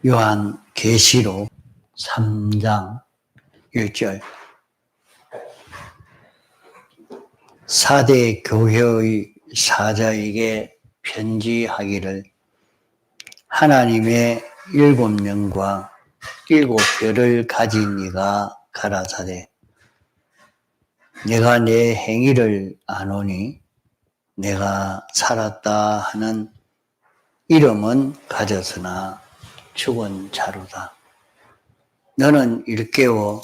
요한계시록 3장 1절 사대 교회의 사자에게 편지하기를 하나님의 7명과 7별을 가진 이가 가라사대 내가 내 행위를 아노니 내가 살았다 하는 이름은 가졌으나 죽은 자루다. 너는 일깨워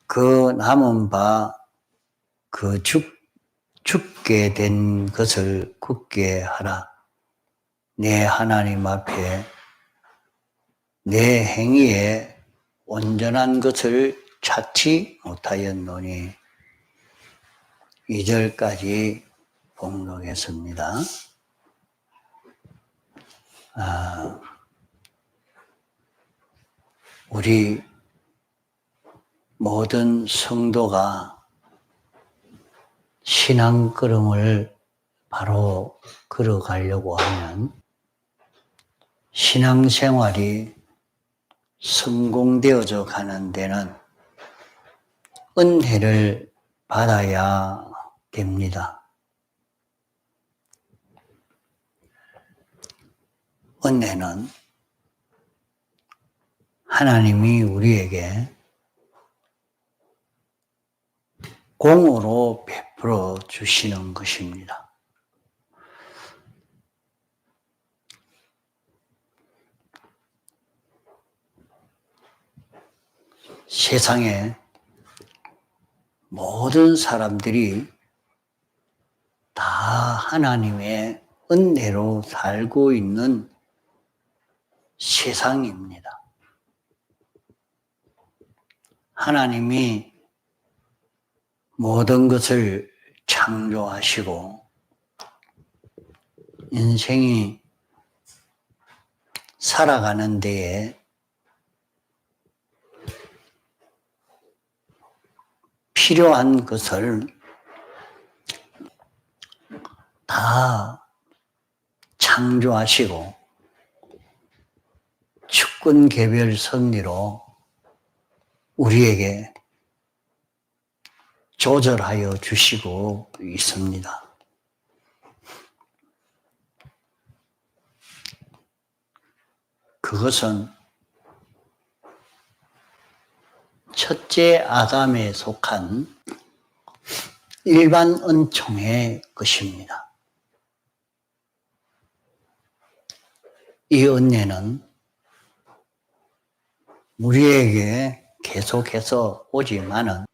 그 남은 바 그 죽게 된 것을 굳게 하라. 내 하나님 앞에 내 행위에 온전한 것을 찾지 못하였노니 2절까지 봉독했습니다. 우리 모든 성도가 신앙 걸음을 바로 걸어가려고 하면 신앙생활이 성공되어져 가는 데는 은혜를 받아야 됩니다. 은혜는 하나님이 우리에게 공으로 베풀어 주시는 것입니다. 세상에 모든 사람들이 다 하나님의 은혜로 살고 있는 세상입니다. 하나님이 모든 것을 창조하시고 인생이 살아가는 데에 필요한 것을 다 창조하시고 주권 개별 섭리로 우리에게 조절하여 주시고 있습니다. 그것은 첫째 아담에 속한 일반 은총의 것입니다. 이 은혜는 우리에게 계속해서 오지만은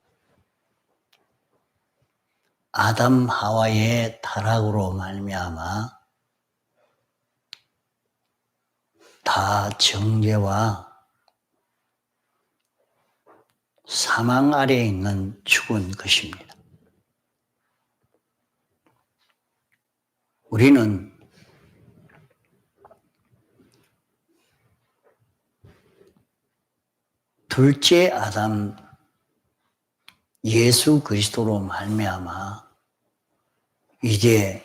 아담 하와의 타락으로 말미암아 다 정죄와 사망 아래에 있는 죽은 것입니다. 우리는 둘째 아담 예수 그리스도로 말미암아 이제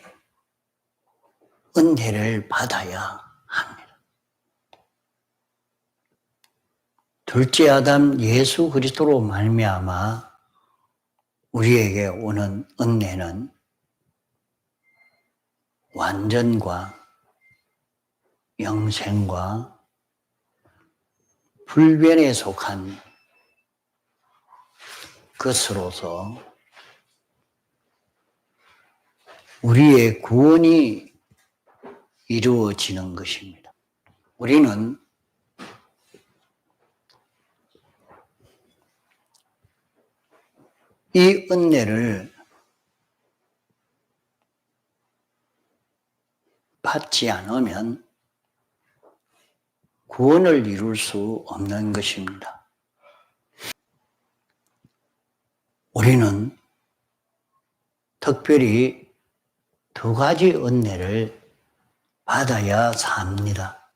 은혜를 받아야 합니다. 둘째 아담 예수 그리스도로 말미암아 우리에게 오는 은혜는 완전과 영생과 불변에 속한 것으로서 우리의 구원이 이루어지는 것입니다. 우리는 이 은혜를 받지 않으면 구원을 이룰 수 없는 것입니다. 우리는 특별히 두 가지 은혜를 받아야 삽니다.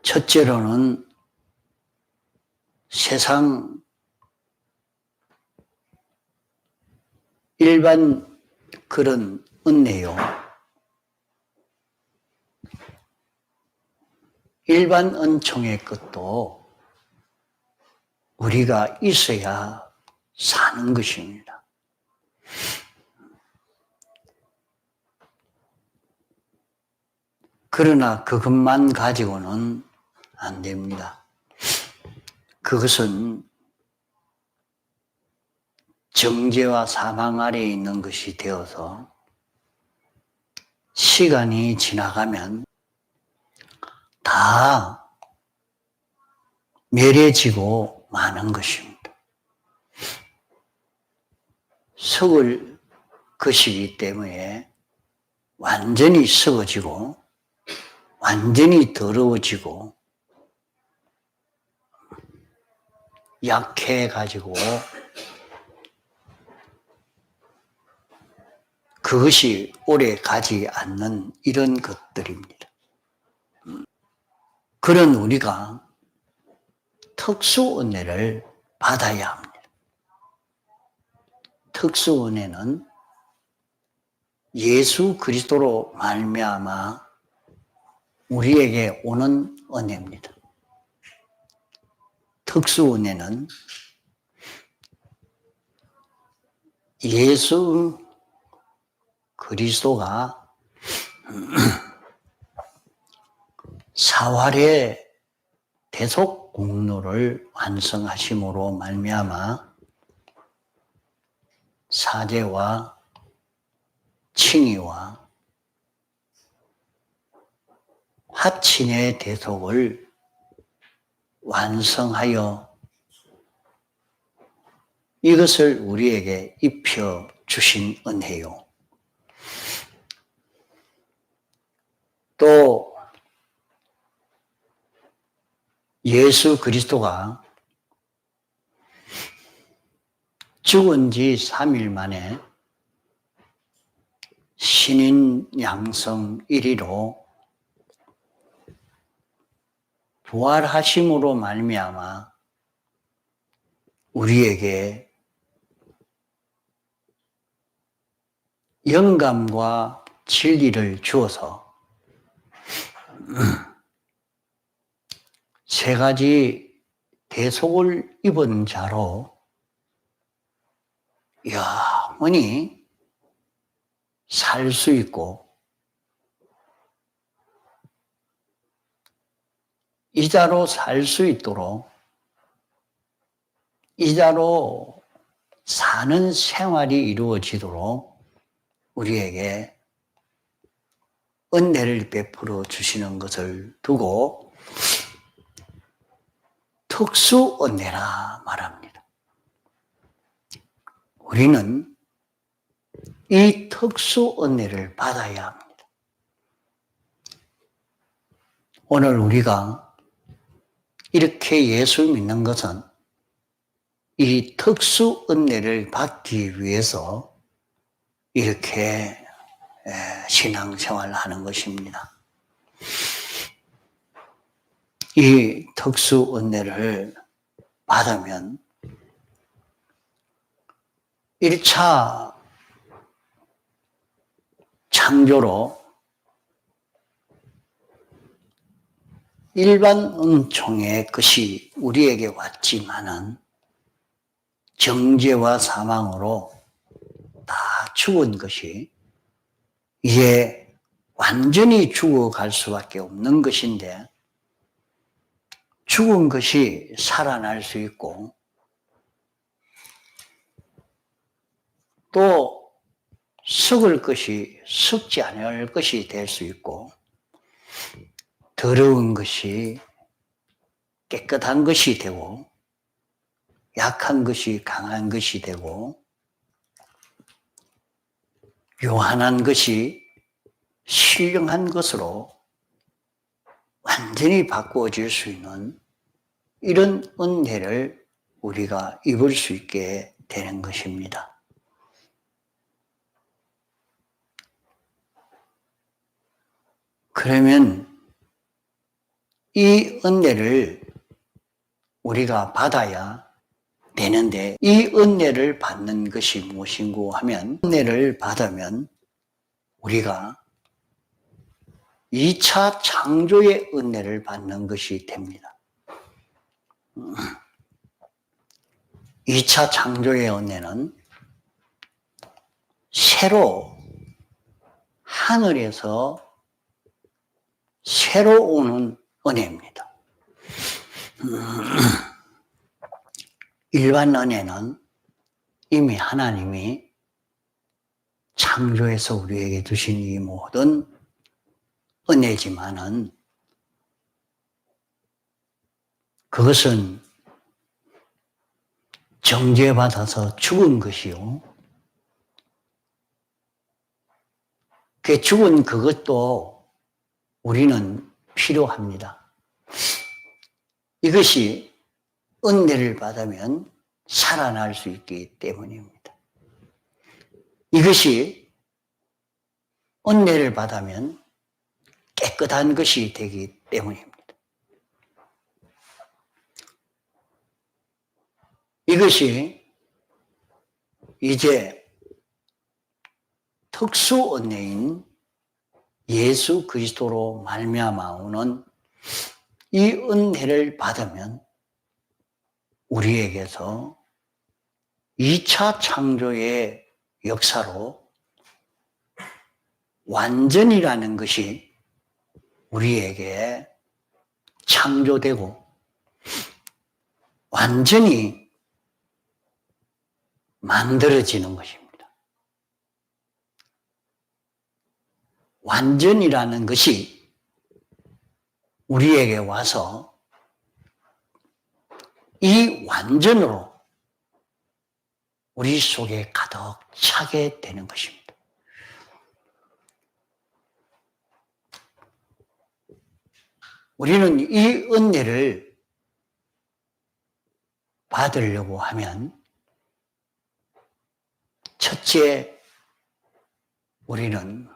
첫째로는 세상 일반 그런 은혜요. 일반 은총의 것도 우리가 있어야 사는 것입니다. 그러나 그것만 가지고는 안 됩니다. 그것은 정죄와 사망 아래에 있는 것이 되어서 시간이 지나가면 다 멸해지고 마는 것입니다. 썩을 것이기 때문에 완전히 썩어지고 완전히 더러워지고 약해가지고 그것이 오래 가지 않는 이런 것들입니다. 그런 우리가 특수 은혜를 받아야 합니다. 특수 은혜는 예수 그리스도로 말미암아 우리에게 오는 은혜입니다. 특수 은혜는 예수 그리스도가 사활의 대속 공로를 완성하심으로 말미암아 사죄와 칭의와 화친의 대속을 완성하여 이것을 우리에게 입혀 주신 은혜요. 또 예수 그리스도가 죽은 지 3일 만에 신인 양성 1위로 부활하심으로 말미암아 우리에게 영감과 진리를 주어서 세 가지 대속을 입은 자로 영원히 살 수 있고 이자로 살 수 있도록 이자로 사는 생활이 이루어지도록 우리에게 은혜를 베풀어 주시는 것을 두고 특수 은혜라 말합니다. 우리는 이 특수 은혜를 받아야 합니다. 오늘 우리가 이렇게 예수 믿는 것은 이 특수 은혜를 받기 위해서 이렇게 신앙생활을 하는 것입니다. 이 특수 은혜를 받으면 1차 창조로 일반 은총의 것이 우리에게 왔지만은 정죄와 사망으로 다 죽은 것이 이제 완전히 죽어갈 수밖에 없는 것인데 죽은 것이 살아날 수 있고 또 썩을 것이 썩지 않을 것이 될 수 있고 더러운 것이 깨끗한 것이 되고 약한 것이 강한 것이 되고 요한한 것이 신령한 것으로 완전히 바꾸어질 수 있는 이런 은혜를 우리가 입을 수 있게 되는 것입니다. 그러면 이 은혜를 우리가 받아야 되는데, 이 은혜를 받는 것이 무엇인고 하면, 은혜를 받으면 우리가 2차 창조의 은혜를 받는 것이 됩니다. 2차 창조의 은혜는 새로 하늘에서 새로 오는 은혜입니다. 일반 은혜는 이미 하나님이 창조해서 우리에게 주신 이 모든 은혜지만은 그것은 정죄받아서 죽은 것이요. 그 죽은 그것도 우리는 필요합니다. 이것이 은혜를 받으면 살아날 수 있기 때문입니다. 이것이 은혜를 받으면 깨끗한 것이 되기 때문입니다. 이것이 이제 특수 은혜인 예수 그리스도로 말미암아 오는 이 은혜를 받으면 우리에게서 2차 창조의 역사로 완전이라는 것이 우리에게 창조되고 완전히 만들어지는 것입니다. 완전이라는 것이 우리에게 와서 이 완전으로 우리 속에 가득 차게 되는 것입니다. 우리는 이 은혜를 받으려고 하면 첫째, 우리는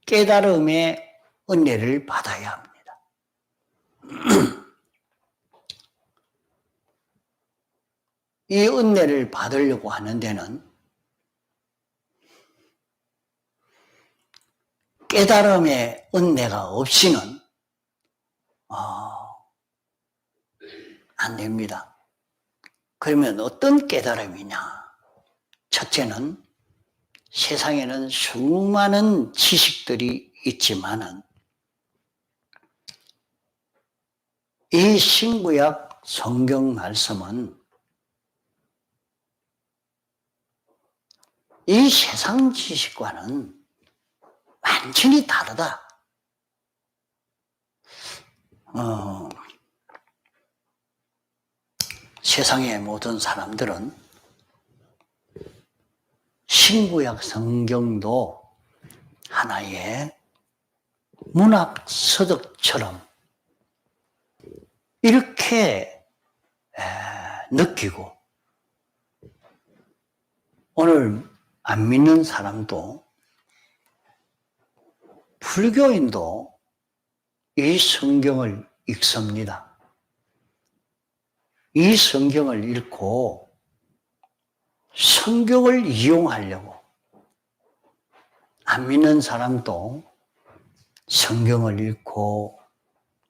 깨달음의 은혜를 받아야 합니다. 이 은혜를 받으려고 하는 데는 깨달음의 은혜가 없이는 안 됩니다. 그러면 어떤 깨달음이냐? 첫째는 세상에는 수많은 지식들이 있지만은 이 신구약 성경 말씀은 이 세상 지식과는 완전히 다르다. 세상의 모든 사람들은 신구약 성경도 하나의 문학 서적처럼 이렇게 느끼고, 오늘 안 믿는 사람도 불교인도 이 성경을 읽습니다. 이 성경을 읽고 성경을 이용하려고, 안 믿는 사람도 성경을 읽고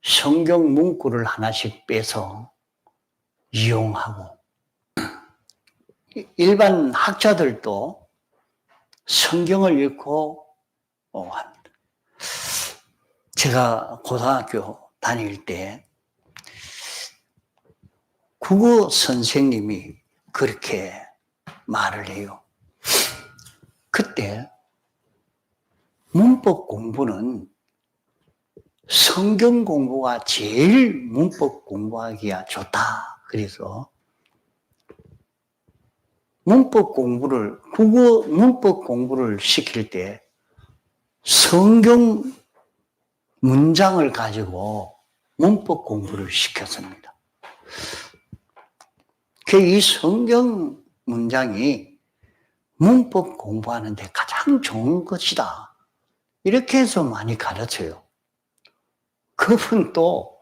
성경 문구를 하나씩 빼서 이용하고, 일반 학자들도 성경을 읽고 합니다. 제가 고등학교 다닐 때 국어 선생님이 그렇게 말을 해요. 그때 문법 공부는 성경 공부가 제일 문법 공부하기가 좋다. 그래서 국어 문법 공부를 시킬 때 성경 문장을 가지고 문법 공부를 시켰습니다. 이 성경 문장이 문법 공부하는 데 가장 좋은 것이다. 이렇게 해서 많이 가르쳐요. 그분도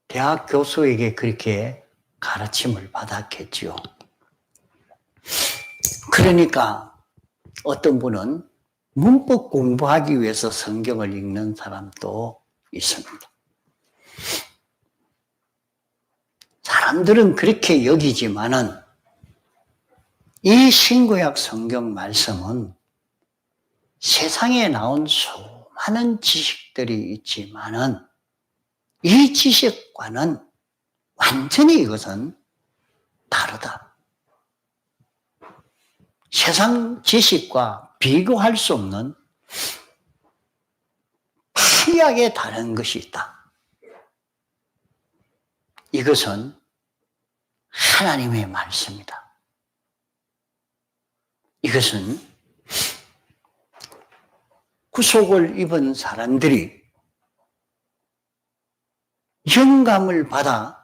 대학 교수에게 그렇게 가르침을 받았겠지요. 그러니까 어떤 분은 문법 공부하기 위해서 성경을 읽는 사람도 있습니다. 사람들은 그렇게 여기지만은 이 신구약 성경 말씀은 세상에 나온 수많은 지식들이 있지만은 이 지식과는 완전히 이것은 다르다. 세상 지식과 비교할 수 없는 판이하게 다른 것이 있다. 이것은 하나님의 말씀이다. 이것은 구속을 입은 사람들이 영감을 받아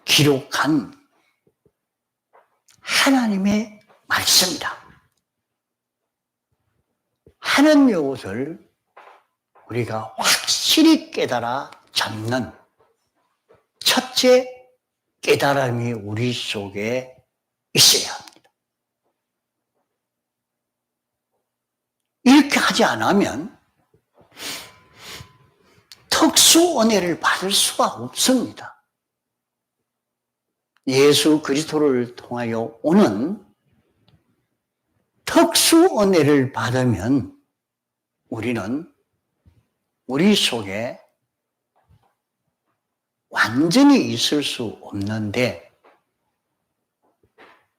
기록한 하나님의 말씀이다 하는 것을 우리가 확실히 깨달아 잡는 첫째 깨달음이 우리 속에 있어야 합니다. 이렇게 하지 않으면 특수 은혜를 받을 수가 없습니다. 예수 그리스도를 통하여 오는 특수 은혜를 받으면 우리는 우리 속에 완전히 있을 수 없는데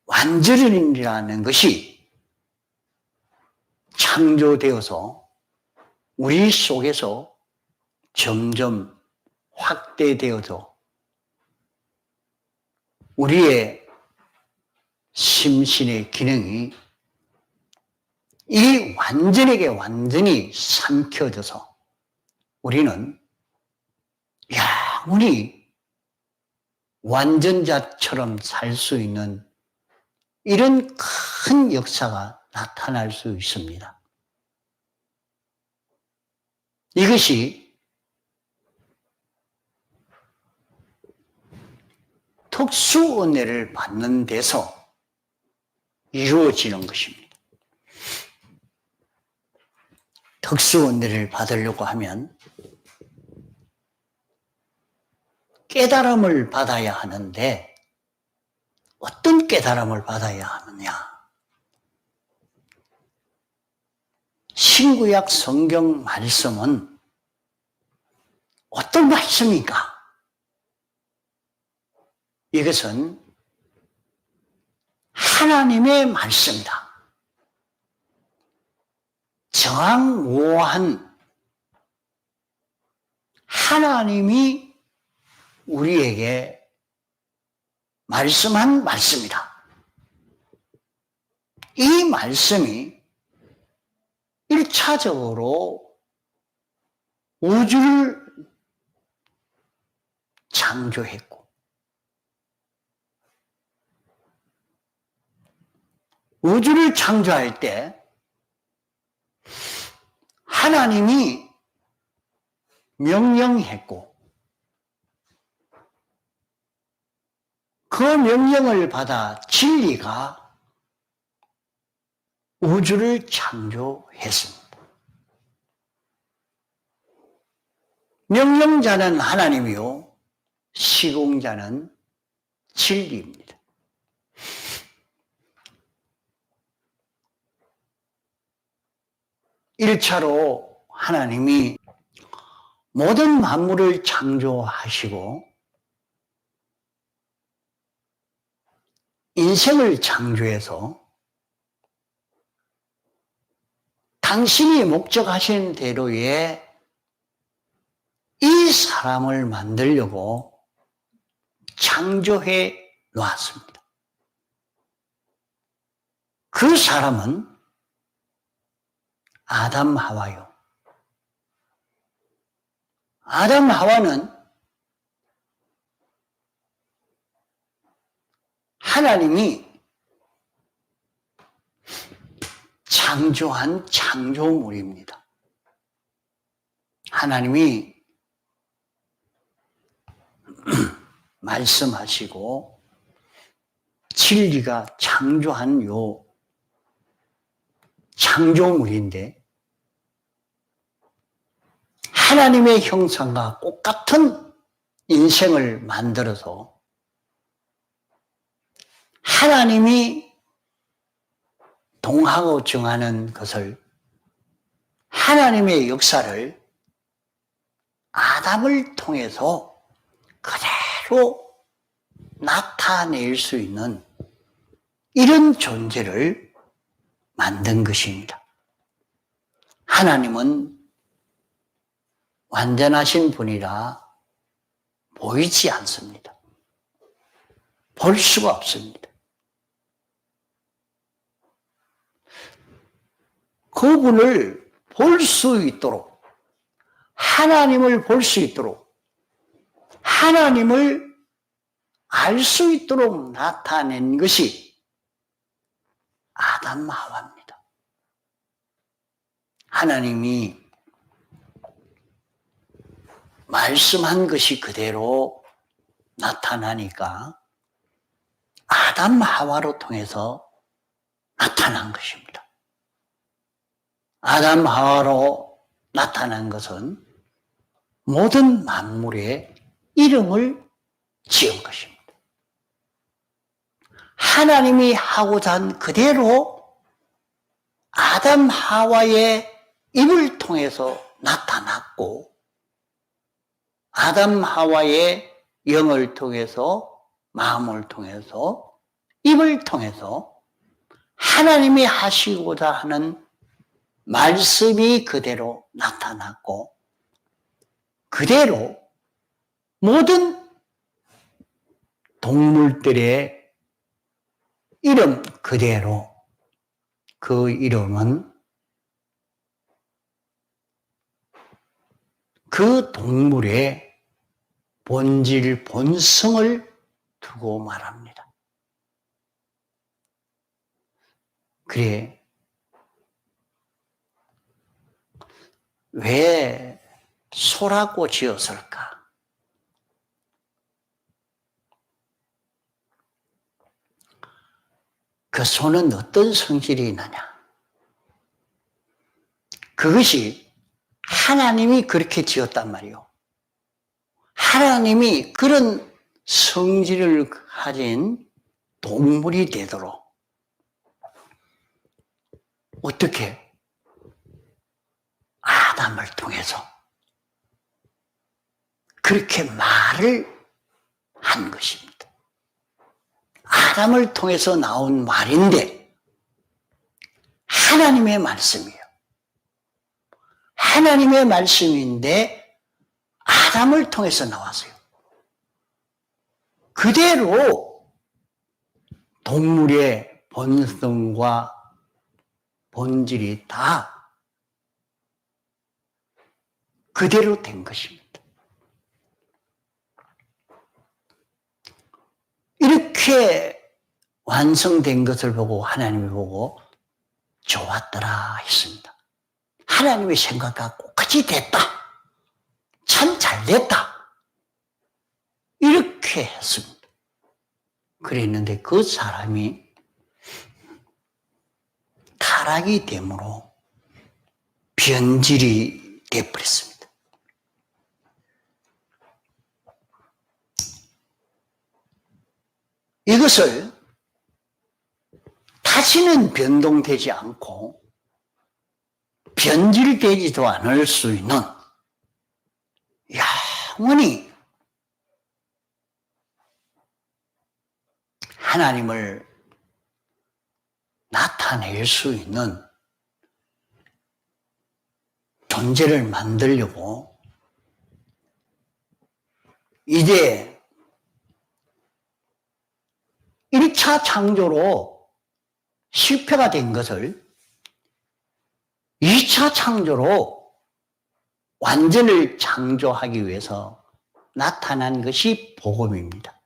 완전이라는 것이 창조되어서 우리 속에서 점점 확대되어서 우리의 심신의 기능이 이 완전에게 완전히 삼켜져서 우리는 영원히 완전자처럼 살 수 있는 이런 큰 역사가 나타날 수 있습니다. 이것이 특수 은혜를 받는 데서 이루어지는 것입니다. 특수 은혜를 받으려고 하면 깨달음을 받아야 하는데 어떤 깨달음을 받아야 하느냐? 신구약 성경 말씀은 어떤 말씀인가? 이것은 하나님의 말씀이다. 정확무오한 하나님이 우리에게 말씀한 말씀이다. 이 말씀이 1차적으로 우주를 창조했고 우주를 창조할 때 하나님이 명령했고 그 명령을 받아 진리가 우주를 창조했습니다. 명령자는 하나님이요 시공자는 진리입니다. 일차로 하나님이 모든 만물을 창조하시고 인생을 창조해서 당신이 목적하신 대로의 이 사람을 만들려고 창조해 놓았습니다. 그 사람은 아담 하와요. 아담 하와는 하나님이 창조한 창조물입니다. 하나님이 말씀하시고 진리가 창조한 요 창조물인데 하나님의 형상과 똑같은 인생을 만들어서 하나님이 동하고 정하는 것을 하나님의 역사를 아담을 통해서 그대로 나타낼 수 있는 이런 존재를 만든 것입니다. 하나님은 완전하신 분이라 보이지 않습니다. 볼 수가 없습니다. 그분을 볼 수 있도록, 하나님을 볼 수 있도록, 하나님을 알 수 있도록 나타낸 것이 아담 하와입니다. 하나님이 말씀한 것이 그대로 나타나니까 아담 하와로 통해서 나타난 것입니다. 아담 하와로 나타난 것은 모든 만물의 이름을 지은 것입니다. 하나님이 하고자 한 그대로 아담 하와의 입을 통해서 나타났고 아담 하와의 영을 통해서 마음을 통해서 입을 통해서 하나님이 하시고자 하는 말씀이 그대로 나타났고 그대로 모든 동물들의 이름 그대로 그 이름은 그 동물의 본질, 본성을 두고 말합니다. 그래, 왜 소라고 지었을까? 그 소는 어떤 성질이 있느냐? 그것이 하나님이 그렇게 지었단 말이요. 하나님이 그런 성질을 가진 동물이 되도록 어떻게? 아담을 통해서 그렇게 말을 한 것입니다. 아담을 통해서 나온 말인데 하나님의 말씀이에요. 하나님의 말씀인데 아담을 통해서 나왔어요. 그대로 동물의 본성과 본질이 다 그대로 된 것입니다. 이렇게 완성된 것을 보고 하나님이 보고 좋았더라 했습니다. 하나님의 생각과 똑같이 됐다. 참 잘됐다. 이렇게 했습니다. 그랬는데 그 사람이 타락이 되므로 변질이 되어버렸습니다. 이것을 다시는 변동되지 않고 변질되지도 않을 수 있는 영원히 하나님을 나타낼 수 있는 존재를 만들려고 이제 1차 창조로 실패가 된 것을 2차 창조로 완전을 창조하기 위해서 나타난 것이 복음입니다.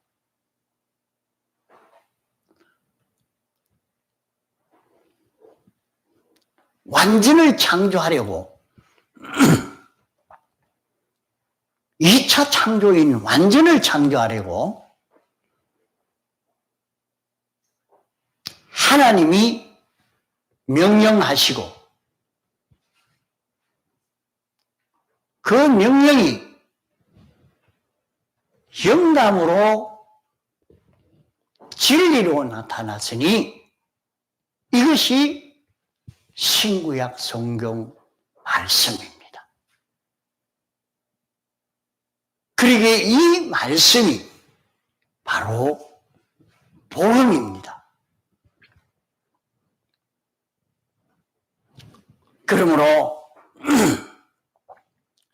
완전을 창조하려고 2차 창조인 완전을 창조하려고 하나님이 명령하시고 그 명령이 영감으로 진리로 나타났으니 이것이 신구약 성경 말씀입니다. 그러기에 이 말씀이 바로 복음입니다. 그러므로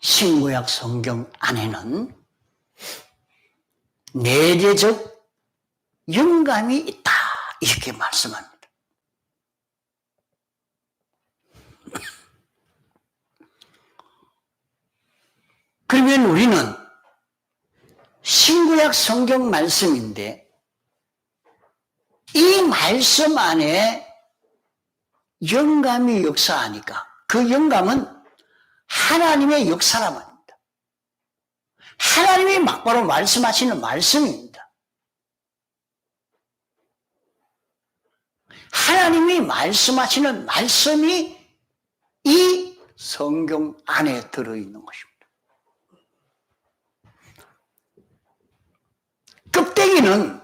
신구약 성경 안에는 내재적 영감이 있다 이렇게 말씀합니다. 그러면 우리는 신구약 성경 말씀인데 이 말씀 안에 영감이 역사하니까 그 영감은 하나님의 역사란 말입니다. 하나님이 막바로 말씀하시는 말씀입니다. 하나님이 말씀하시는 말씀이 이 성경 안에 들어있는 것입니다. 껍데기는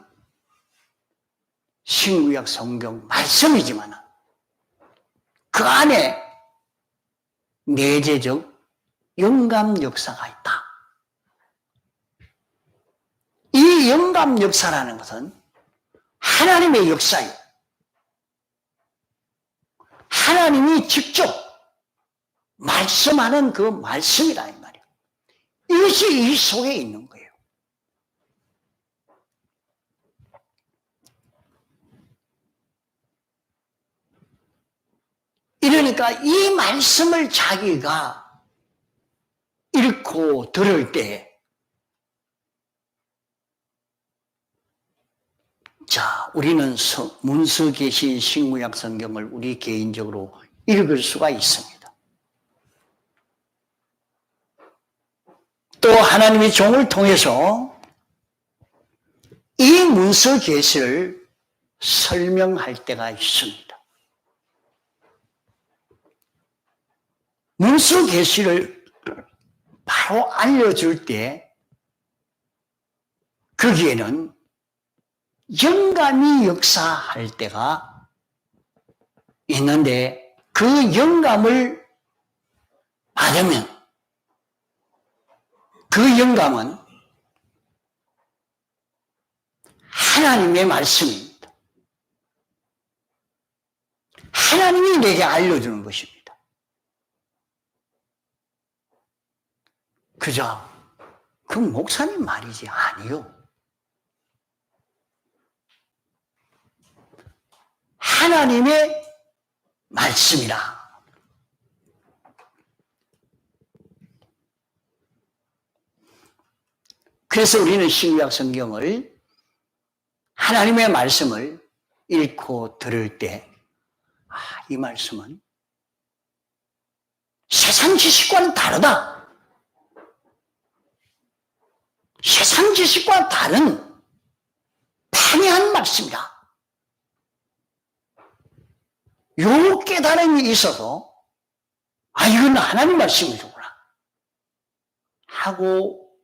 신구약 성경 말씀이지만 그 안에 내재적 영감 역사가 있다. 이 영감 역사라는 것은 하나님의 역사예요. 하나님이 직접 말씀하는 그 말씀이라 이 말이에요. 이것이 이 속에 있는 거예요. 이러니까 이 말씀을 자기가 읽고 들을 때 자, 우리는 문서계시 신구약 성경을 우리 개인적으로 읽을 수가 있습니다. 또 하나님의 종을 통해서 이 문서계시를 설명할 때가 있습니다. 문서계시를 바로 알려줄 때 거기에는 영감이 역사할 때가 있는데 그 영감을 받으면 그 영감은 하나님의 말씀입니다. 하나님이 내게 알려주는 것입니다. 그저 그 목사님 말이지 아니요. 하나님의 말씀이라. 그래서 우리는 신구약 성경을 하나님의 말씀을 읽고 들을 때 이 말씀은 세상 지식과는 다르다. 세상 지식과 다른 판이한 말씀이다. 요 깨달음이 있어서 이건 하나님 말씀이구나 하고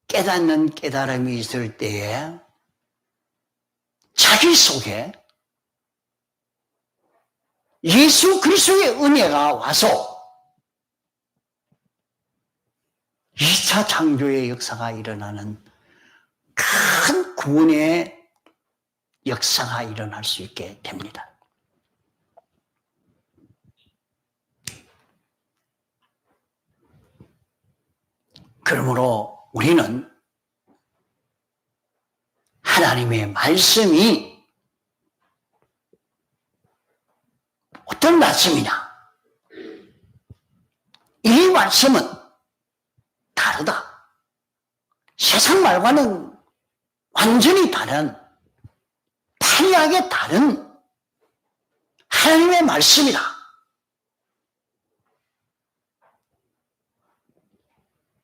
깨닫는 깨달음이 있을 때에 자기 속에 예수 그리스도의 은혜가 와서 2차 창조의 역사가 일어나는 큰 구원의 역사가 일어날 수 있게 됩니다. 그러므로 우리는 하나님의 말씀이 어떤 말씀이냐? 이 말씀은 다르다. 세상 말과는 완전히 다른, 판이하게 다른 하나님의 말씀이다.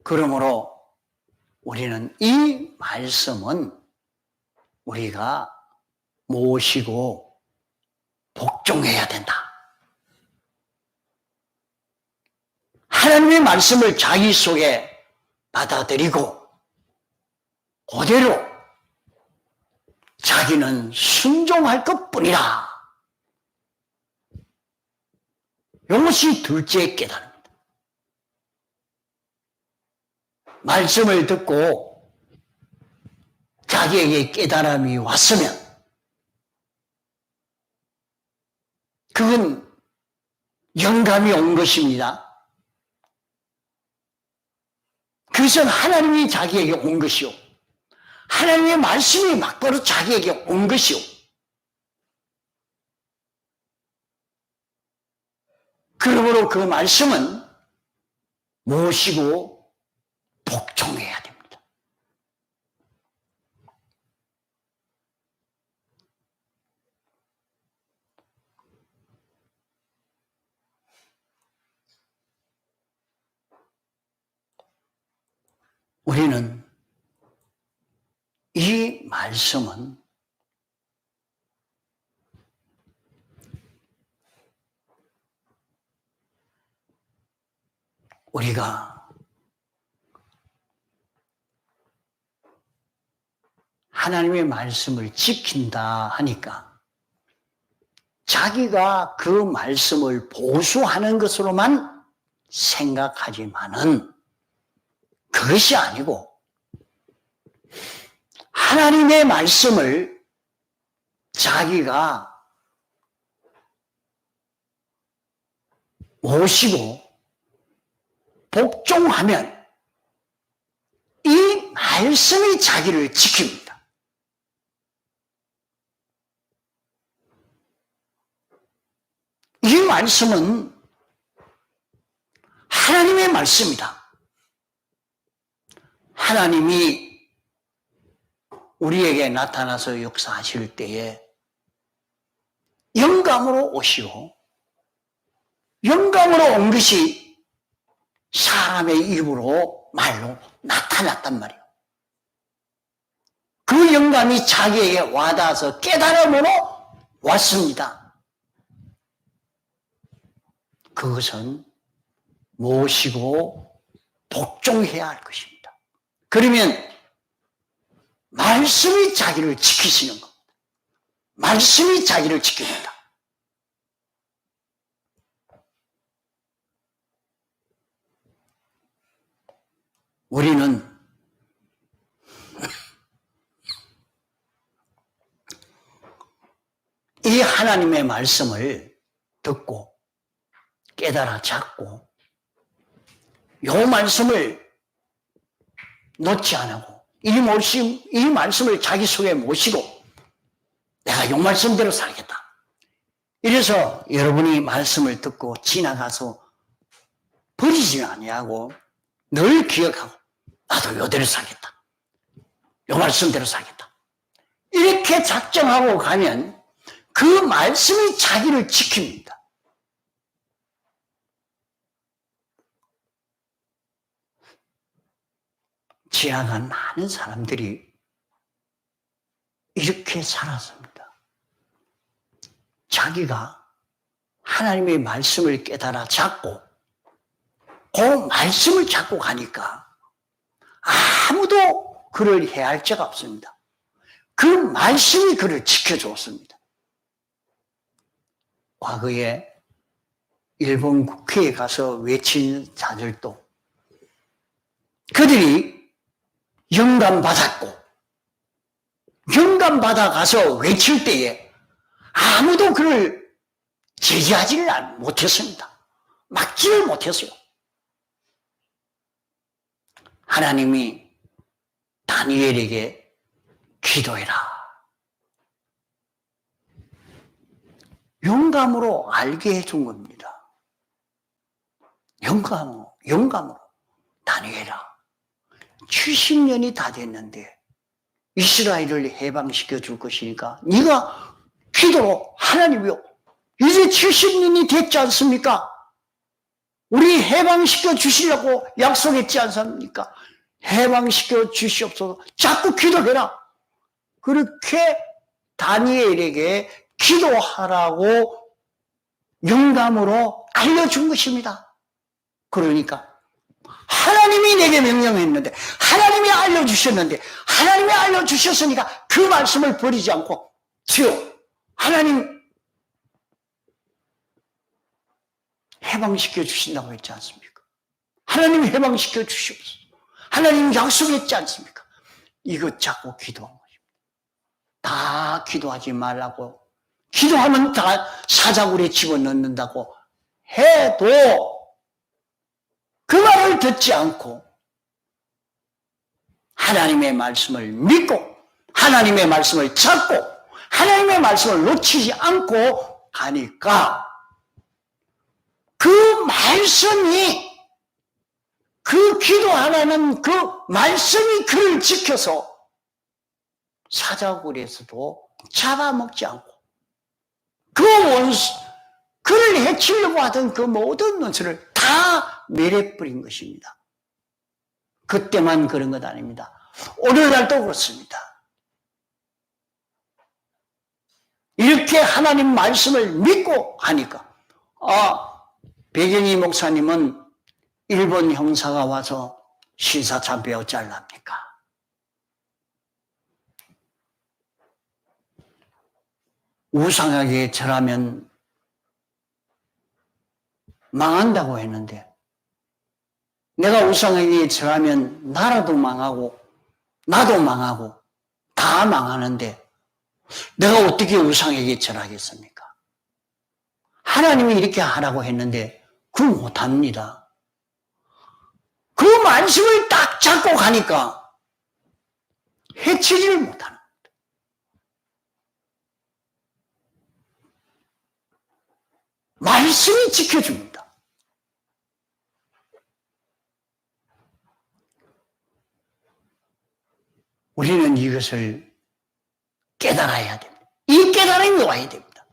그러므로 우리는 이 말씀은 우리가 모시고 복종해야 된다. 하나님의 말씀을 자기 속에 받아들이고 그대로 자기는 순종할 것뿐이라. 이것이 둘째 깨달음입니다. 말씀을 듣고 자기에게 깨달음이 왔으면 그건 영감이 온 것입니다. 그것은 하나님이 자기에게 온 것이요, 하나님의 말씀이 막바로 자기에게 온 것이요, 그러므로 그 말씀은 모시고 복종해야 됩니다. 우리는 이 말씀은 우리가 하나님의 말씀을 지킨다 하니까 자기가 그 말씀을 보수하는 것으로만 생각하지만은 그것이 아니고 하나님의 말씀을 자기가 모시고 복종하면 이 말씀이 자기를 지킵니다. 이 말씀은 하나님의 말씀이다. 하나님이 우리에게 나타나서 역사하실 때에 영감으로 오시고 영감으로 온 것이 사람의 입으로 말로 나타났단 말이에요. 그 영감이 자기에게 와닿아서 깨달음으로 왔습니다. 그것은 모시고 복종해야 할 것입니다. 그러면 말씀이 자기를 지키시는 겁니다. 말씀이 자기를 지킵니다. 우리는 이 하나님의 말씀을 듣고 깨달아 잡고 이 말씀을 놓지 않고 이 말씀을 자기 속에 모시고 내가 이 말씀대로 살겠다. 이래서 여러분이 말씀을 듣고 지나가서 버리지 아니하고 늘 기억하고 나도 이대로 살겠다. 이 말씀대로 살겠다. 이렇게 작정하고 가면 그 말씀이 자기를 지킵니다. 지나간 많은 사람들이 이렇게 살았습니다. 자기가 하나님의 말씀을 깨달아 잡고 그 말씀을 잡고 가니까 아무도 그를 해할 자가 없습니다. 그 말씀이 그를 지켜줬습니다. 과거에 일본 국회에 가서 외친 자들도 그들이 영감받았고 영감받아 가서 외칠 때에 아무도 그를 제지하지를 못했습니다. 막지를 못했어요. 하나님이 다니엘에게 기도해라. 영감으로 알게 해준 겁니다. 영감으로 다니엘아. 70년이 다 됐는데 이스라엘을 해방시켜 줄 것이니까 네가 기도로 하나님이요. 이제 70년이 됐지 않습니까? 우리 해방시켜 주시려고 약속했지 않습니까? 해방시켜 주시옵소서. 자꾸 기도해라. 그렇게 다니엘에게 기도하라고 영감으로 알려준 것입니다. 그러니까 하나님이 내게 명령했는데, 하나님이 알려주셨는데, 하나님이 알려주셨으니까 그 말씀을 버리지 않고, 주여, 하나님 해방시켜 주신다고 했지 않습니까? 하나님 해방시켜 주시옵소서. 하나님 약속했지 않습니까? 이것 잡고 기도한 것입니다. 다 기도하지 말라고, 기도하면 다 사자굴에 집어넣는다고 해도 그 말을 듣지 않고 하나님의 말씀을 믿고 하나님의 말씀을 찾고 하나님의 말씀을 놓치지 않고 가니까 그 말씀이, 그 기도하라는 그 말씀이 그를 지켜서 사자굴에서도 잡아먹지 않고 그 원수, 그를 해치려고 하던 그 모든 원수를 다 멸해버린 것입니다. 그때만 그런 것 아닙니다. 오늘날도 그렇습니다. 이렇게 하나님 말씀을 믿고 하니까, 배경희 목사님은 일본 형사가 와서 신사참배 어쩌랍니까? 우상에게 절하면 망한다고 했는데, 내가 우상에게 절하면 나라도 망하고 나도 망하고 다 망하는데 내가 어떻게 우상에게 절하겠습니까? 하나님이 이렇게 하라고 했는데 그걸 못합니다. 그 말씀을 딱 잡고 가니까 해치지를 못하는 겁니다. 말씀이 지켜줍니다. 우리는 이것을 깨달아야 됩니다. 이 깨달음이 와야 됩니다.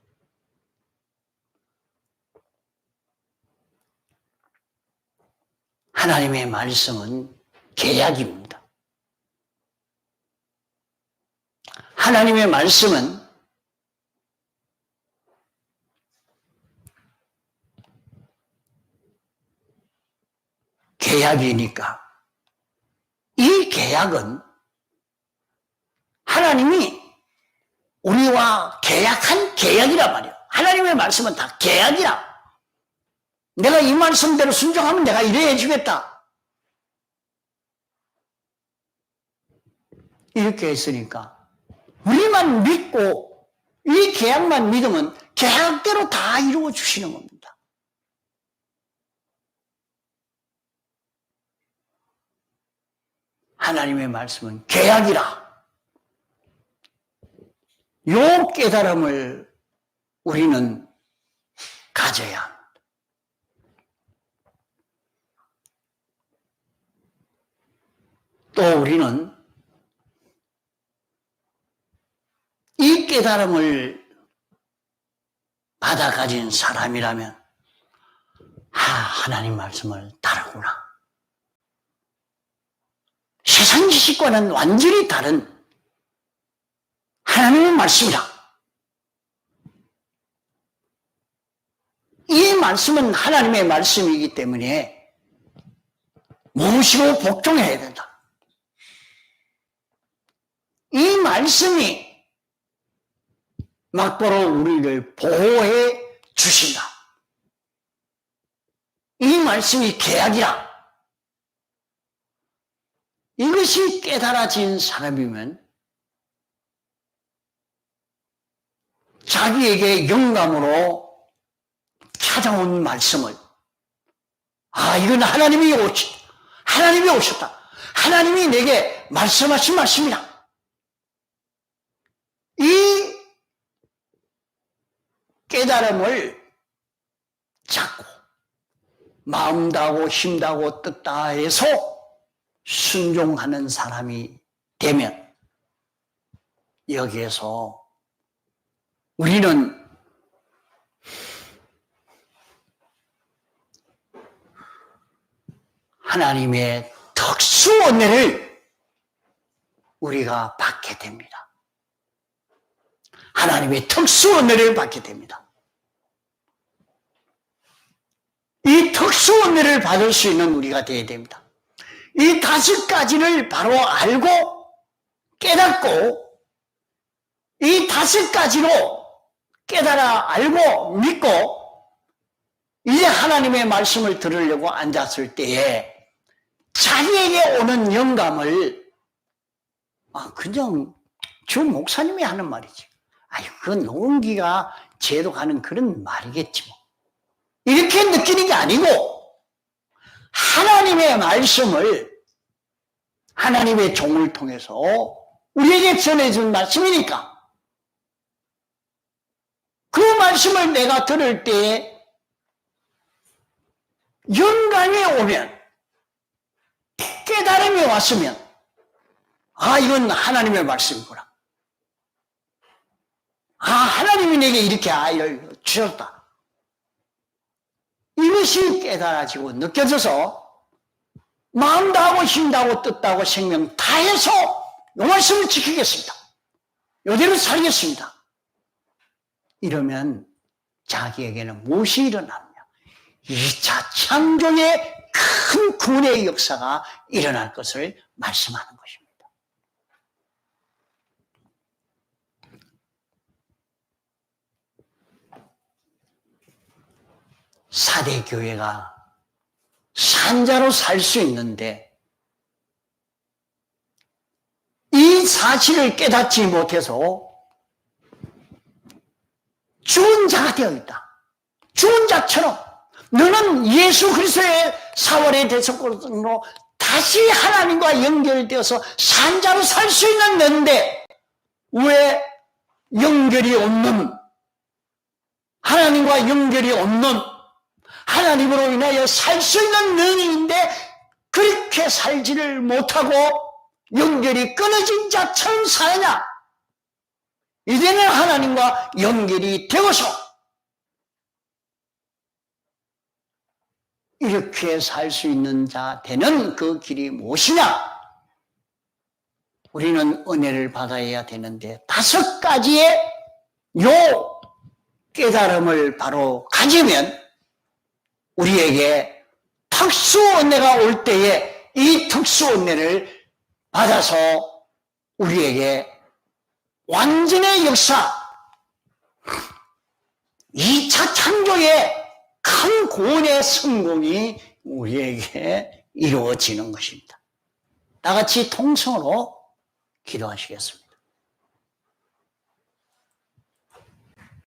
하나님의 말씀은 계약입니다. 하나님의 말씀은 계약이니까 이 계약은 하나님이 우리와 계약한 계약이란 말이에요. 하나님의 말씀은 다 계약이야. 내가 이 말씀대로 순종하면 내가 이래 해주겠다. 이렇게 했으니까 우리만 믿고 이 계약만 믿으면 계약대로 다 이루어 주시는 겁니다. 하나님의 말씀은 계약이라. 요 깨달음을 우리는 가져야 합니다. 또 우리는 이 깨달음을 받아 가진 사람이라면 하나님 말씀을 따르구나. 세상 지식과는 완전히 다른 하나님의 말씀이다. 이 말씀은 하나님의 말씀이기 때문에 무엇이고 복종해야 된다. 이 말씀이 막바로 우리를 보호해 주신다. 이 말씀이 계약이라. 이것이 깨달아진 사람이면 자기에게 영감으로 찾아온 말씀을, 이건 하나님이 오셨다. 하나님이 내게 말씀하신 말씀이다. 이 깨달음을 잡고 마음 다하고 힘 다하고 뜻 다해서 순종하는 사람이 되면 여기에서 우리는 하나님의 특수 은혜를 우리가 받게 됩니다. 하나님의 특수 은혜를 받게 됩니다. 이 특수 은혜를 받을 수 있는 우리가 되어야 됩니다. 이 5가지를 바로 알고 깨닫고 이 5가지로 깨달아 알고 믿고 이제 하나님의 말씀을 들으려고 앉았을 때에 자기에게 오는 영감을 그냥 주 목사님이 하는 말이지. 그건 노은기가 제독하는 그런 말이겠지 뭐. 이렇게 느끼는 게 아니고 하나님의 말씀을 하나님의 종을 통해서 우리에게 전해준 말씀이니까 그 말씀을 내가 들을 때에 영감이 오면 깨달음이 왔으면 이건 하나님의 말씀이구나. 하나님이 내게 이렇게 알려주셨다. 이것이 깨달아지고 느껴져서 마음 다하고 힘 다하고 뜻 다하고 생명 다해서 이 말씀을 지키겠습니다. 이대로 살겠습니다. 이러면 자기에게는 무엇이 일어나느냐? 2차 창조의 큰 구원의 역사가 일어날 것을 말씀하는 것입니다. 사대 교회가 산자로 살 수 있는데 이 사실을 깨닫지 못해서 죽은 자가 되어 있다. 죽은 자처럼 너는 예수 그리스도의 사월의 대속으로 다시 하나님과 연결되어서 산자로 살 수 있는 너인데 왜 연결이 없는 하나님과 연결이 없는 하나님으로 인하여 살 수 있는 너인데 그렇게 살지를 못하고 연결이 끊어진 자처럼 사느냐? 이제는 하나님과 연결이 되어서 이렇게 살 수 있는 자 되는 그 길이 무엇이냐? 우리는 은혜를 받아야 되는데 5가지의 요 깨달음을 바로 가지면 우리에게 특수 은혜가 올 때에 이 특수 은혜를 받아서 우리에게 완전의 역사, 2차 창조의 큰 구원의 성공이 우리에게 이루어지는 것입니다. 다 같이 통성으로 기도하시겠습니다.